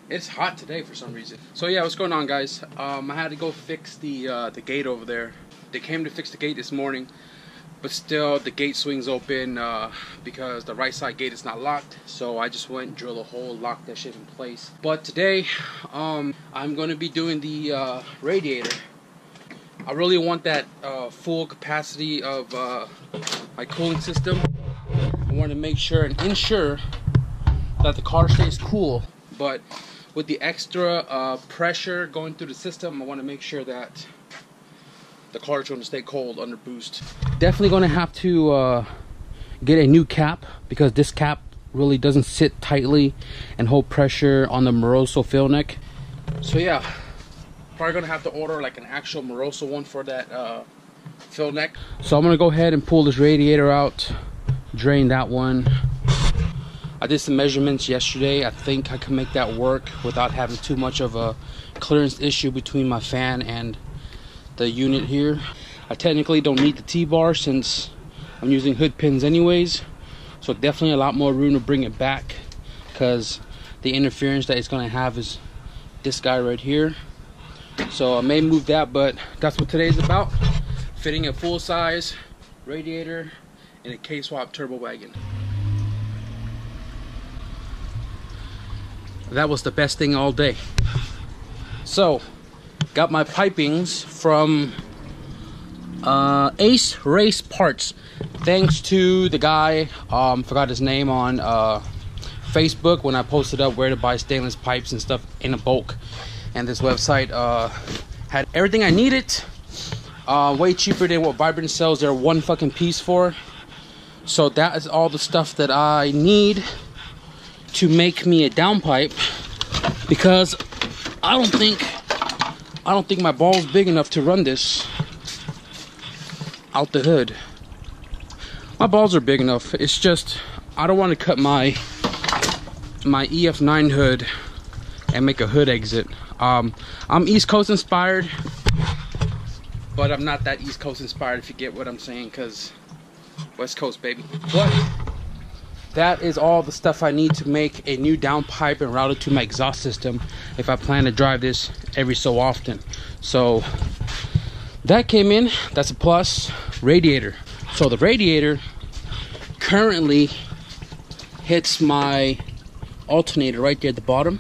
It's hot today for some reason. So yeah, what's going on, guys? I had to go fix the gate over there. They came to fix the gate this morning, but still the gate swings open because the right side gate is not locked. So I just went and drilled a hole, locked that shit in place. But today, I'm gonna be doing the radiator. I really want that full capacity of my cooling system. I want to make sure and ensure that the car stays cool, but with the extra pressure going through the system, I want to make sure that the car is going to stay cold under boost. Definitely going to have to get a new cap, because this cap really doesn't sit tightly and hold pressure on the Moroso fill neck. So yeah, probably going to have to order like an actual Moroso one for that fill neck. So I'm going to go ahead and pull this radiator out, drain that one. I did some measurements yesterday. I think I can make that work without having too much of a clearance issue between my fan and the unit here. I technically don't need the T-bar since I'm using hood pins anyways, so definitely a lot more room to bring it back, because the interference that it's going to have is this guy right here. So I may move that, but that's what today's about: fitting a full-size radiator in a K20 Turbo wagon. That was the best thing all day. So, got my pipings from Ace Race Parts. Thanks to the guy, forgot his name, on Facebook when I posted up where to buy stainless pipes and stuff in a bulk. And this website had everything I needed. Way cheaper than what Vibrant sells their one fucking piece for. So that is all the stuff that I need to make me a downpipe, because I don't think my ball's big enough to run this out the hood. My balls are big enough. It's just I don't want to cut my EF9 hood and make a hood exit. I'm East Coast inspired, but I'm not that East Coast inspired, if you get what I'm saying, because West Coast, baby. But that is all the stuff I need to make a new downpipe and route it to my exhaust system if I plan to drive this every so often. So that came in. That's a plus. Radiator. So the radiator currently hits my alternator right there at the bottom,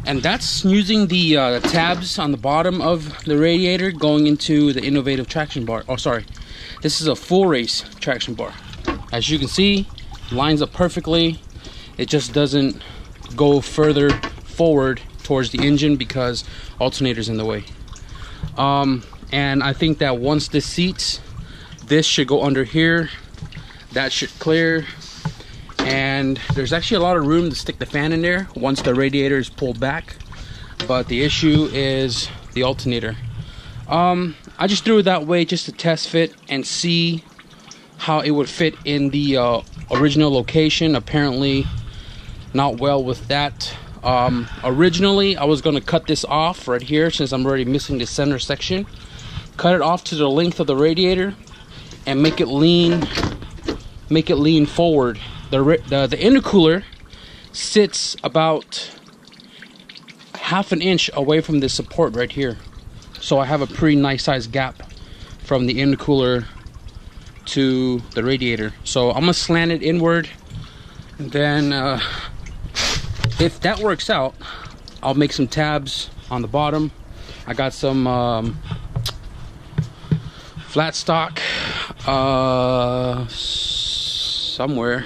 and that's using the tabs on the bottom of the radiator going into the innovative traction bar. Oh, sorry, this is a full race traction bar. As you can see, lines up perfectly. It just doesn't go further forward towards the engine because alternator's in the way. And I think that once this seats, this should go under here. That should clear. And there's actually a lot of room to stick the fan in there once the radiator is pulled back. But the issue is the alternator. I just threw it that way just to test fit and see how it would fit in the original location. Apparently not well with that. Originally I was going to cut this off right here, since I'm already missing the center section. Cut it off to the length of the radiator and make it lean forward. The intercooler sits about half an inch away from the support right here, so I have a pretty nice sized gap from the intercooler to the radiator. So I'm gonna slant it inward, and then if that works out, I'll make some tabs on the bottom. I got some flat stock somewhere.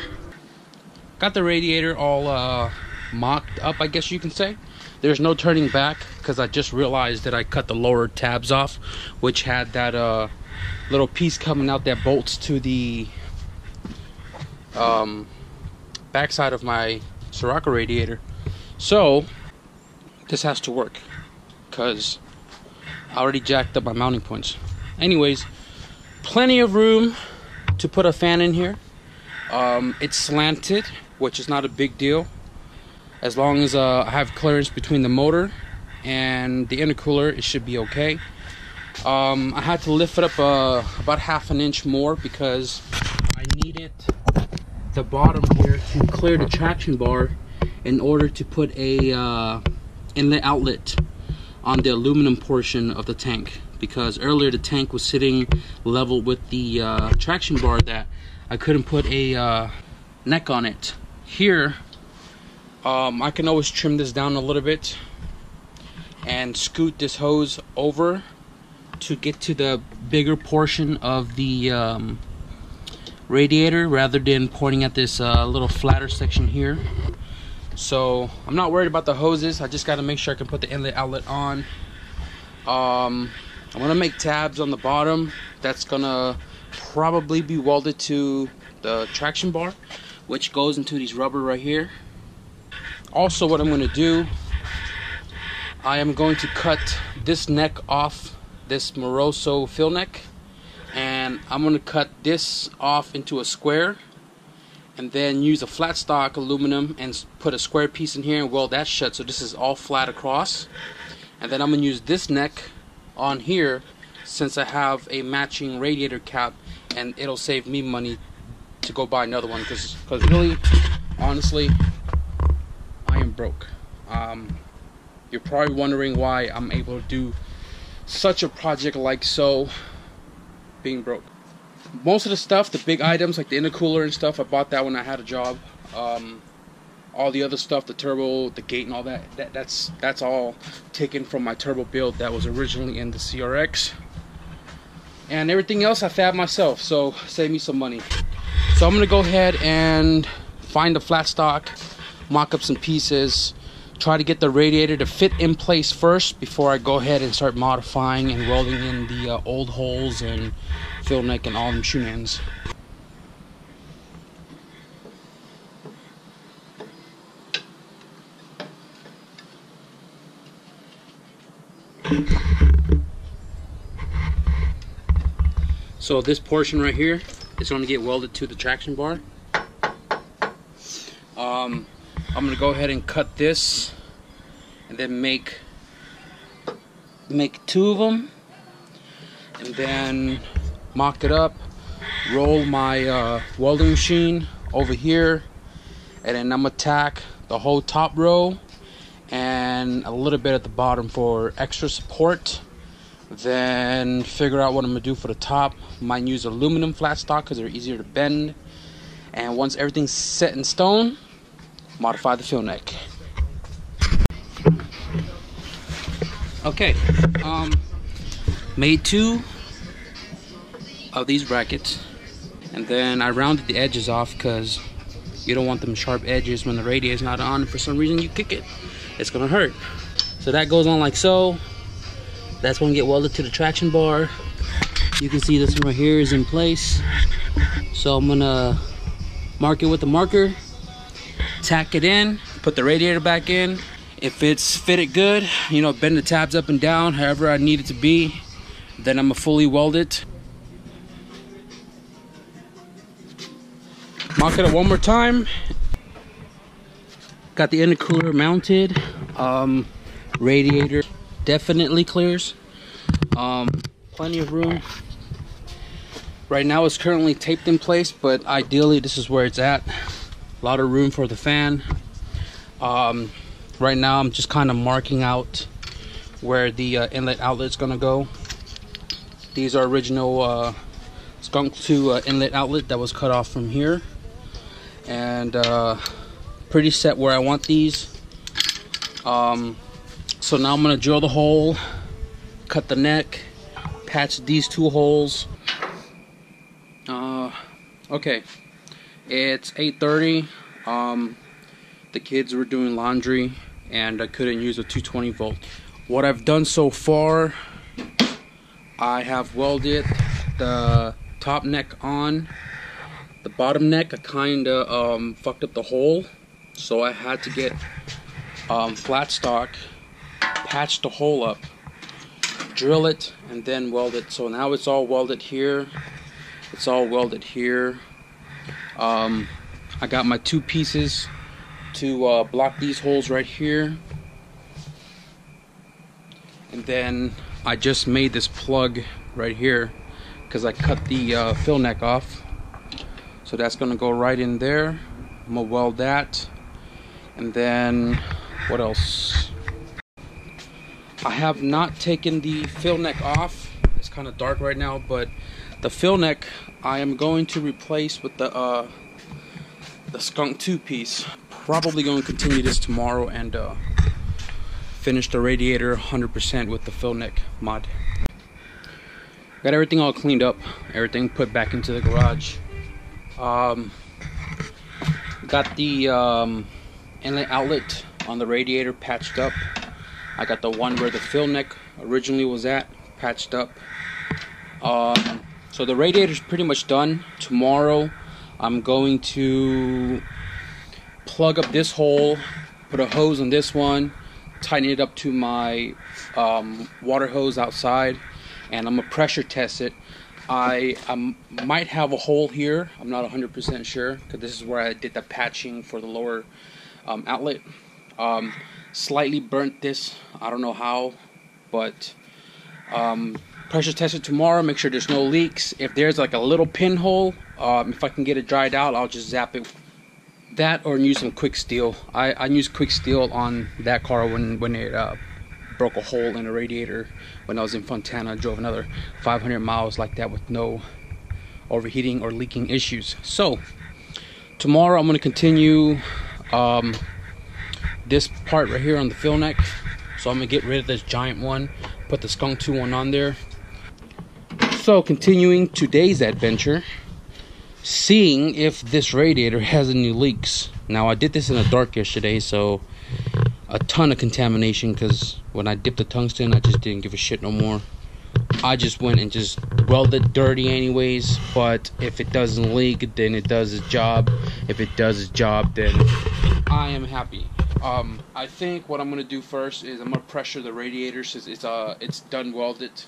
Got the radiator all mocked up, I guess you can say. There's no turning back, because I just realized that I cut the lower tabs off, which had that little piece coming out that bolts to the backside of my Sirocco radiator. So this has to work, because I already jacked up my mounting points. Anyways, plenty of room to put a fan in here. It's slanted, which is not a big deal, as long as I have clearance between the motor and the intercooler. It should be okay. I had to lift it up about half an inch more, because I needed the bottom here to clear the traction bar in order to put a inlet outlet on the aluminum portion of the tank, because earlier the tank was sitting level with the traction bar that I couldn't put a neck on it. Here I can always trim this down a little bit and scoot this hose over to get to the bigger portion of the radiator, rather than pointing at this little flatter section here. So I'm not worried about the hoses. I just got to make sure I can put the inlet outlet on. I'm gonna make tabs on the bottom. That's gonna probably be welded to the traction bar, which goes into these rubber right here. Also, what I'm gonna do, I am going to cut this neck off, this Moroso fill neck, and I'm gonna cut this off into a square, and then use a flat stock aluminum and put a square piece in here and weld that shut, so this is all flat across. And then I'm gonna use this neck on here, since I have a matching radiator cap, and it'll save me money to go buy another one, because really, honestly, I am broke. You're probably wondering why I'm able to do such a project like so, being broke. Most of the stuff, the big items like the intercooler and stuff, I bought that when I had a job. All the other stuff, the turbo, the gate and all that's all taken from my turbo build that was originally in the CRX. And everything else I fab myself, so save me some money. So I'm gonna go ahead and find the flat stock, mock up some pieces, try to get the radiator to fit in place first before I go ahead and start modifying and welding in the old holes and fill neck and all them shenanigans. So this portion right here is going to get welded to the traction bar. I'm going to go ahead and cut this and then make two of them, and then mock it up, roll my welding machine over here, and then I'm going to tack the whole top row and a little bit at the bottom for extra support. Then figure out what I'm gonna do for the top. Might use aluminum flat stock because they're easier to bend. And once everything's set in stone, modify the fill neck. Okay, made two of these brackets, and then I rounded the edges off because you don't want them sharp edges when the radiator's not on. For some reason you kick it, it's gonna hurt. So that goes on like so. That's going to get welded to the traction bar. You can see this one right here is in place. So I'm going to mark it with a marker, tack it in, put the radiator back in. If it's fitted good, you know, bend the tabs up and down however I need it to be, then I'm going to fully weld it. Mock it up one more time. Got the intercooler mounted. Radiator definitely clears. Plenty of room. Right now it's currently taped in place, but ideally this is where it's at. A lot of room for the fan. Right now I'm just kind of marking out where the inlet outlet's gonna go. These are original Skunk2 inlet outlet that was cut off from here, and pretty set where I want these. So now I'm gonna drill the hole, cut the neck, patch these two holes. Okay, it's 8:30. The kids were doing laundry and I couldn't use a 220 volt. What I've done so far, I have welded the top neck on. The bottom neck I kinda fucked up the hole, so I had to get flat stock, patch the hole up, drill it, and then weld it. So now it's all welded here. It's all welded here. I got my two pieces to block these holes right here. And then I just made this plug right here because I cut the fill neck off. So that's going to go right in there. I'm going to weld that. And then what else? I have not taken the fill neck off. It's kind of dark right now, but the fill neck I am going to replace with the Skunk2 piece. Probably going to continue this tomorrow and finish the radiator 100% with the fill neck mod. Got everything all cleaned up, everything put back into the garage. Got the inlet outlet on the radiator patched up. I got the one where the fill neck originally was at patched up. So the radiator is pretty much done. Tomorrow I'm going to plug up this hole, put a hose on this one, tighten it up to my water hose outside, and I'm gonna pressure test it. I might have a hole here. I'm not 100% sure because this is where I did the patching for the lower outlet. Slightly burnt this. I don't know how, but pressure test it tomorrow. Make sure there's no leaks. If there's like a little pinhole, if I can get it dried out, I'll just zap it. That or use some quick steel. I used quick steel on that car when it broke a hole in a radiator when I was in Fontana. I drove another 500 miles like that with no overheating or leaking issues. So tomorrow I'm going to continue this part right here on the fill neck. So I'm going to get rid of this giant one, put the Skunk2 one on there. So continuing today's adventure, seeing if this radiator has any leaks. Now I did this in the dark yesterday, so a ton of contamination, because when I dipped the tungsten I just didn't give a shit no more. I just went and just welded dirty anyways, but if it doesn't leak then it does its job. If it does its job then I am happy. I think what I'm gonna do first is I'm gonna pressure the radiator since it's done welded.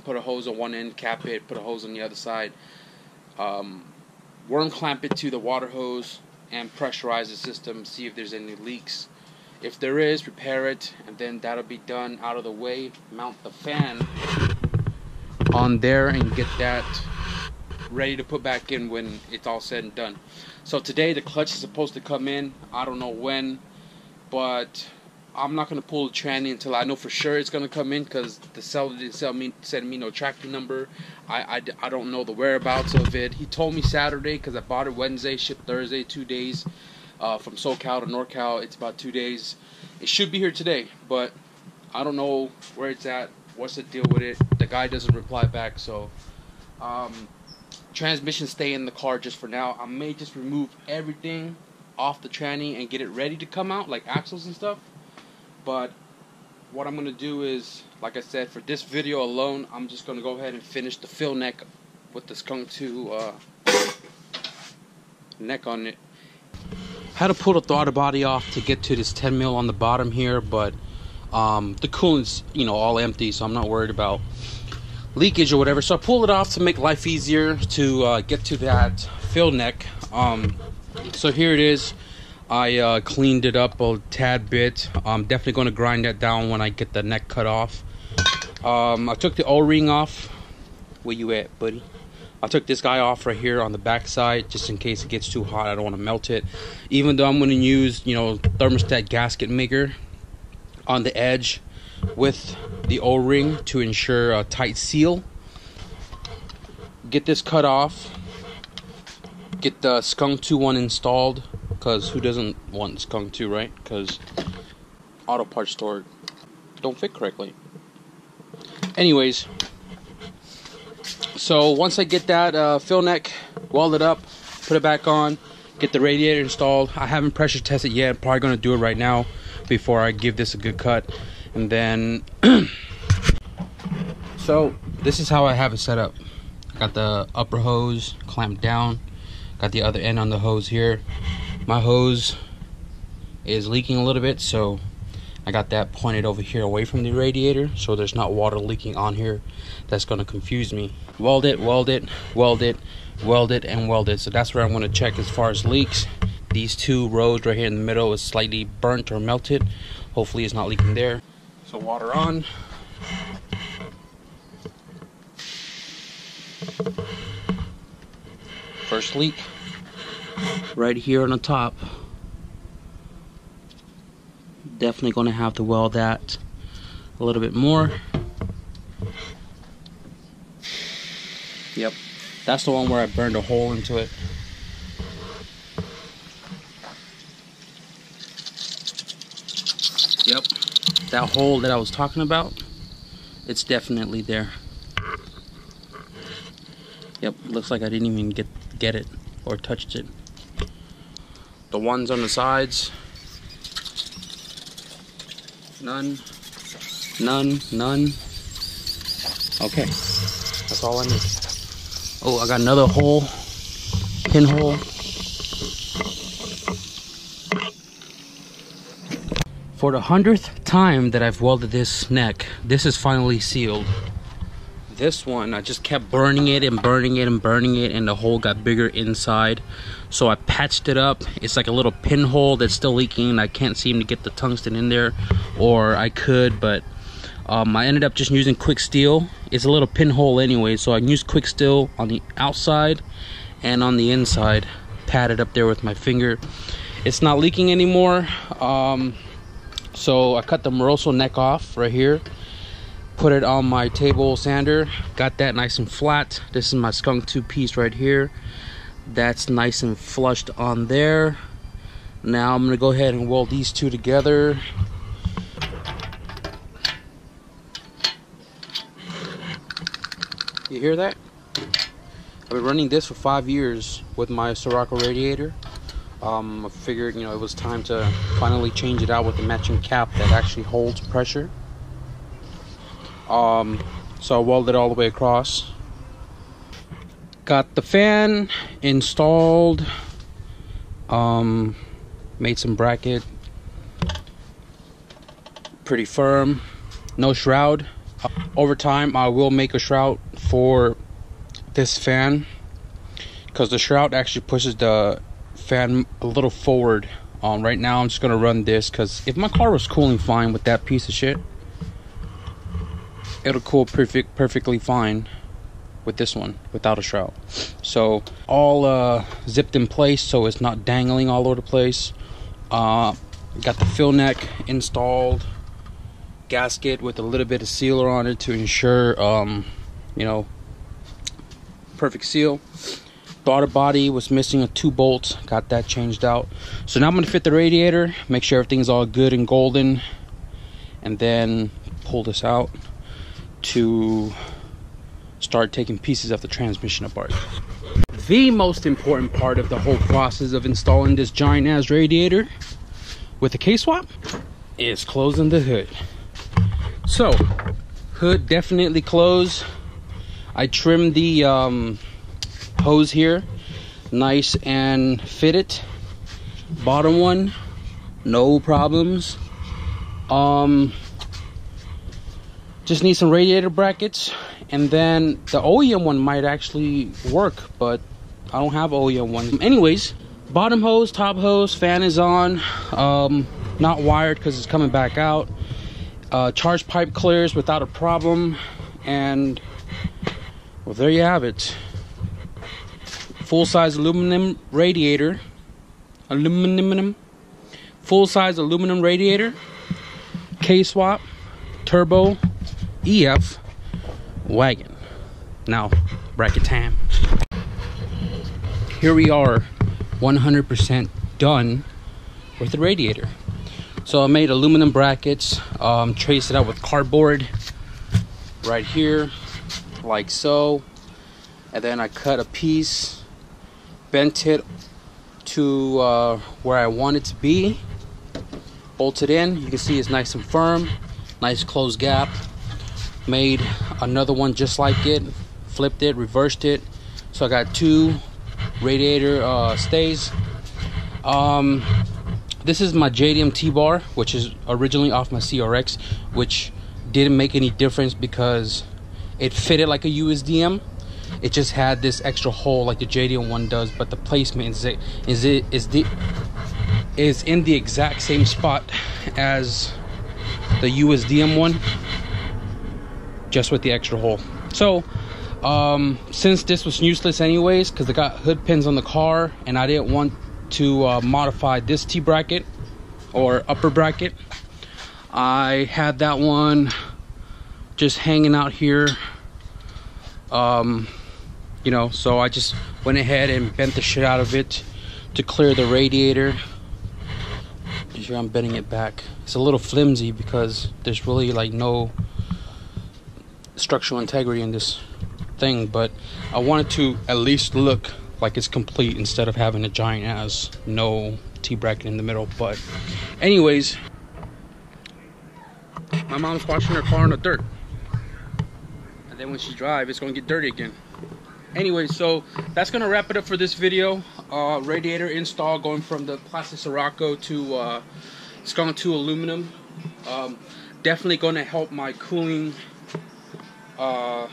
Put a hose on one end, cap it, put a hose on the other side, worm clamp it to the water hose and pressurize the system, see if there's any leaks. If there is, repair it, and then that'll be done out of the way. Mount the fan on there and get that ready to put back in when it's all said and done. So today the clutch is supposed to come in. I don't know when, but I'm not going to pull the tranny until I know for sure it's going to come in, because the seller didn't send me no tracking number. I don't know the whereabouts of it. He told me Saturday because I bought it Wednesday, shipped Thursday, 2 days. From SoCal to NorCal, it's about 2 days. It should be here today, but I don't know where it's at. What's the deal with it? The guy doesn't reply back, so transmission stay in the car just for now. I may just remove everything off the tranny and get it ready to come out, like axles and stuff. But what I'm gonna do is, like I said, for this video alone, I'm just gonna go ahead and finish the fill neck with the Skunk2 neck on it. Had to pull the throttle body off to get to this 10 mil on the bottom here, but the coolant's all empty, so I'm not worried about leakage or whatever. So I pulled it off to make life easier to get to that fill neck. So here it is. I cleaned it up a tad bit. I'm definitely going to grind that down when I get the neck cut off. I took the O-ring off. Where you at, buddy? I took this guy off right here on the back side just in case it gets too hot. I don't want to melt it. Even though I'm going to use, thermostat gasket maker on the edge with the O-ring to ensure a tight seal. Get this cut off. Get the Skunk2 one installed, because who doesn't want Skunk2, right? Because auto parts store don't fit correctly. Anyways, so once I get that fill neck welded up, put it back on, get the radiator installed. I haven't pressure tested yet. I'm probably going to do it right now before I give this a good cut. And then so this is how I have it set up. Got the upper hose clamped down, got the other end on the hose here. My hose is leaking a little bit, so I got that pointed over here away from the radiator, so there's not water leaking on here. That's going to confuse me. Weld it, weld it, weld it, weld it, and weld it. So that's where I'm going to check as far as leaks. These two rows right here in the middle is slightly burnt or melted. Hopefully it's not leaking there. So water on. First leak right here on the top. Definitely going to have to weld that a little bit more. Yep, that's the one where I burned a hole into it. Yep, that hole that I was talking about, it's definitely there. Yep, looks like I didn't even get it or touched it. The ones on the sides, none. Okay, that's all I need. Oh, I got another hole, pinhole. For the 100th time that I've welded this neck, this is finally sealed. This one, I just kept burning it and burning it and burning it, and the hole got bigger inside. So I patched it up. It's like a little pinhole that's still leaking, and I can't seem to get the tungsten in there, or I could, but I ended up just using quick steel. It's a little pinhole anyway, so I can use quick steel on the outside and on the inside. Pat it up there with my finger. It's not leaking anymore. So I cut the Moroso neck off right here, put it on my table sander, got that nice and flat. This is my Skunk2 piece right here. That's nice and flushed on there. Now I'm gonna go ahead and weld these two together. You hear that? I've been running this for 5 years with my Sirocco radiator. I figured, you know, it was time to finally change it out with a matching cap that actually holds pressure. So I welded all the way across. Got the fan installed. Made some bracket. Pretty firm. No shroud. Over time, I will make a shroud for this fan, because the shroud actually pushes the fan a little forward. Right now I'm just gonna run this, because if my car was cooling fine with that piece of shit, it'll cool perfectly fine with this one without a shroud. So all zipped in place, so it's not dangling all over the place. Got the fill neck installed, gasket with a little bit of sealer on it to ensure you know, perfect seal. Daughter body was missing a 2 bolts, got that changed out. So now I'm gonna fit the radiator, make sure everything's all good and golden, and then pull this out to start taking pieces of the transmission apart. The most important part of the whole process of installing this giant ass radiator with the K-swap is closing the hood. So hood definitely closed. I trimmed the hose here nice and fitted. Bottom one, no problems. Just need some radiator brackets, and then the OEM one might actually work, but I don't have OEM one. Anyways, bottom hose, top hose, fan is on. Not wired because it's coming back out. Charge pipe clears without a problem, and well, there you have it. Full-size aluminum radiator. Full-size aluminum radiator. K-swap. Turbo. EF. Wagon. Now, bracket time. Here we are, 100% done with the radiator. So I made aluminum brackets, traced it out with cardboard right here, like so. And then I cut a piece, bent it to where I want it to be, bolted in. You can see it's nice and firm, nice closed gap. Made another one just like it, flipped it, reversed it. So I got 2 radiator stays. This is my JDM T-bar, which is originally off my CRX, which didn't make any difference because it fitted like a USDM. It just had this extra hole like the JDM one does, but the placement is in the exact same spot as the USDM one, just with the extra hole. So since this was useless anyways, because I got hood pins on the car and I didn't want to modify this T bracket or upper bracket, I had that one just hanging out here, you know, so I just went ahead and bent the shit out of it to clear the radiator. Here I'm bending it back. It's a little flimsy because there's really like no structural integrity in this thing, but I wanted to at least look like it's complete instead of having a giant ass no T-bracket in the middle. But anyways, my mom's washing her car in the dirt, and then when she drives, it's gonna get dirty again. Anyway, so that's gonna wrap it up for this video. Radiator install going from the plastic Sirocco to Skunk2 aluminum. Definitely gonna help my cooling. Well,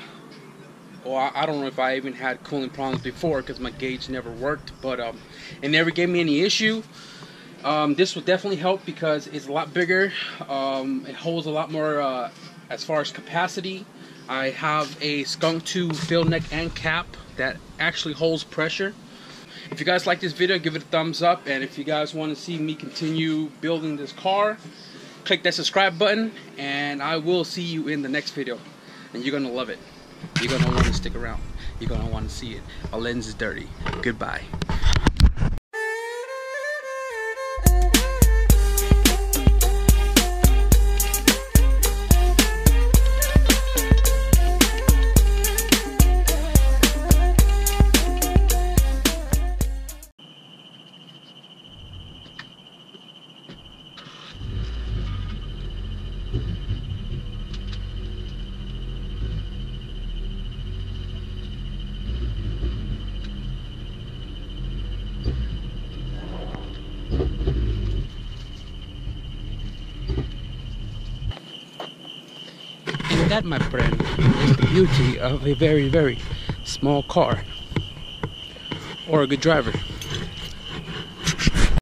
I don't know if I even had cooling problems before because my gauge never worked, but it never gave me any issue. This will definitely help because it's a lot bigger. It holds a lot more as far as capacity. I have a Skunk2 fill neck and cap that actually holds pressure. If you guys like this video, give it a thumbs up, and if you guys want to see me continue building this car, click that subscribe button, and I will see you in the next video, and you're gonna love it. You're gonna want to stick around. You're gonna want to see it. My lens is dirty. Goodbye. And that, my friend, is the beauty of a very, very small car or a good driver.